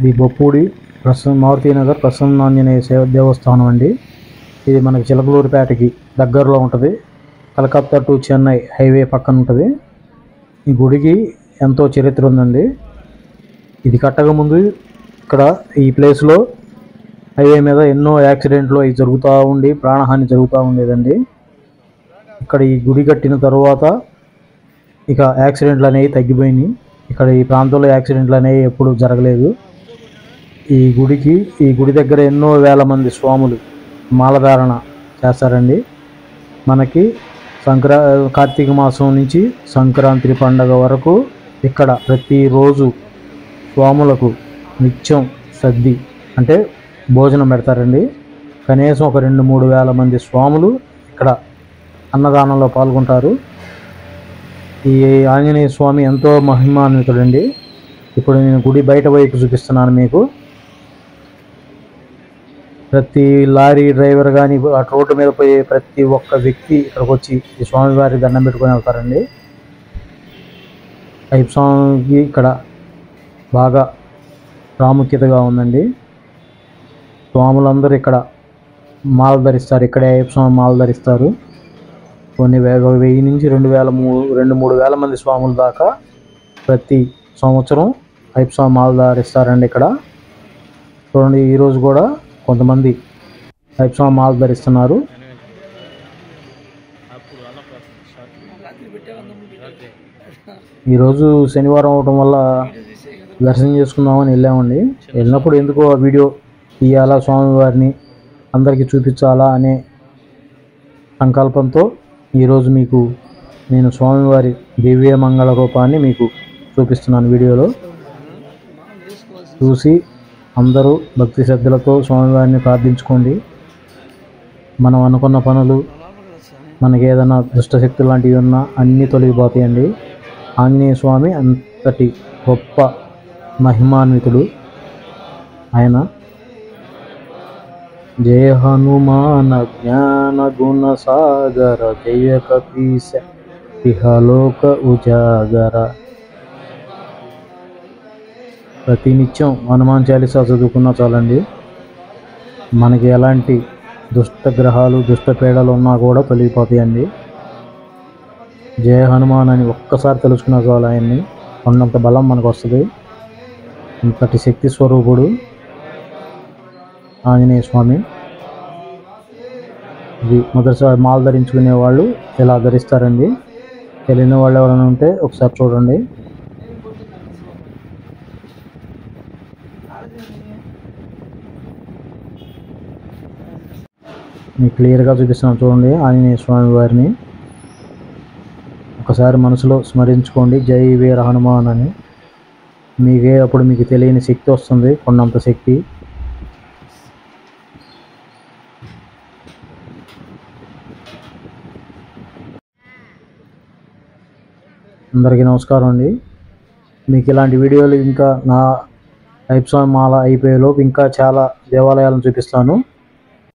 ఇది బొప్పూడి మారుతీనగర్ ప్రసన్నాంజనేయ దేవస్థానం అండి. ఇది మనకి చిలకలూరిపేటకి దగ్గరలో ఉంటుంది. కలకత్తా టు చెన్నై హైవే పక్కన ఉంటుంది. ఈ గుడికి ఎంతో చరిత్ర ఉందండి. ఇది కట్టక ముందు ఇక్కడ ఈ ప్లేస్లో హైవే మీద ఎన్నో యాక్సిడెంట్లు అవి జరుగుతూ ఉండి ప్రాణహాని జరుగుతూ ఉండేదండి. ఇక్కడ ఈ గుడి కట్టిన తర్వాత ఇక యాక్సిడెంట్లు అనేవి తగ్గిపోయినాయి. ఇక్కడ ఈ ప్రాంతంలో యాక్సిడెంట్లు అనేవి ఎప్పుడు జరగలేదు. ఈ గుడి దగ్గర ఎన్నో వేల మంది స్వాములు మాలధారణ చేస్తారండి. మనకి కార్తీక మాసం నుంచి సంక్రాంతి పండగ వరకు ఇక్కడ ప్రతిరోజు స్వాములకు నిత్యం సద్ది అంటే భోజనం పెడతారండి. కనీసం ఒక 2-3 వేల మంది స్వాములు ఇక్కడ అన్నదానంలో పాల్గొంటారు. ఈ ఆంజనేయ స్వామి ఎంతో మహిమాన్వితుడండి. ఇప్పుడు నేను గుడి బయట వైపు చూపిస్తున్నాను మీకు. ప్రతి లారీ డ్రైవర్ కానీ ఆ రోడ్డు మీద పోయే ప్రతి ఒక్క వ్యక్తి ఇక్కడికి వచ్చి ఈ స్వామివారి దండం పెట్టుకొని వెళ్తారండి. అయ్యప్ప స్వామికి ఇక్కడ బాగా ప్రాముఖ్యతగా ఉందండి. స్వాములందరూ ఇక్కడ మాల ధరిస్తారు. ఇక్కడే అయ్యప్ప స్వామి మాల ధరిస్తారు. కొన్ని 1000 నుంచి 2-3 వేల మంది స్వాముల దాకా ప్రతి సంవత్సరం అయ్యప్ప స్వామి మాల ధరిస్తారండి. ఇక్కడ చూడండి, ఈరోజు కూడా కొంతమంది అయ్యప్ప స్వామి మాల ధరిస్తున్నారు. ఈరోజు శనివారం అవడం వల్ల దర్శనం చేసుకుందామని వెళ్ళామండి. వెళ్ళినప్పుడు ఎందుకో ఆ వీడియో తీయాలా, స్వామివారిని అందరికీ చూపించాలా అనే సంకల్పంతో ఈరోజు మీకు నేను స్వామివారి దివ్య మంగళ రూపాన్ని మీకు చూపిస్తున్నాను. వీడియోలో చూసి అందరూ భక్తి శ్రద్ధలతో స్వామివారిని ప్రార్థించుకోండి. మనం అనుకున్న పనులు, మనకి ఏదైనా దుష్టశక్తులు లాంటివి ఉన్నా అన్నీ తొలగిపోతాయండి. ఆంజనేయ స్వామి అంతటి గొప్ప మహిమాన్వితుడు ఆయన. జయ హనుమాన జ్ఞాన గుణ సాగర జయ కపీశ ఇహలోక ఉజాగర. ప్రతినిత్యం హనుమాన్ చాలీసా చదువుకున్నా చాలండి, మనకి ఎలాంటి దుష్ట గ్రహాలు దుష్ట పీడలు ఉన్నా కూడా తొలగిపోతాయండి. జయ హనుమాన్ అని ఒక్కసారి తెలుసుకున్న చాలు ఆయన్ని, ఉన్నంత బలం మనకు వస్తుంది. ఇంతటి శక్తి స్వరూపుడు ఆంజనేయ స్వామి. ఇది మొదటిసారి మాల ధరించుకునే వాళ్ళు ఇలా ధరిస్తారండి. తెలియని వాళ్ళు ఎవరైనా ఉంటే ఒకసారి చూడండి. మీకు క్లియర్గా చూపిస్తున్నాను చూడండి ఆంజనేయ స్వామి వారిని. ఒకసారి మనసులో స్మరించుకోండి, జై వీర హనుమాన్ అని. అప్పుడు మీకు తెలియని శక్తి వస్తుంది, కొన్నంత శక్తి. అందరికీ నమస్కారం అండి. మీకు ఇలాంటి వీడియోలు ఇంకా నా అయ్యప్ప స్వామి మాల అయిపోయేలోపు ఇంకా చాలా దేవాలయాలను చూపిస్తాను.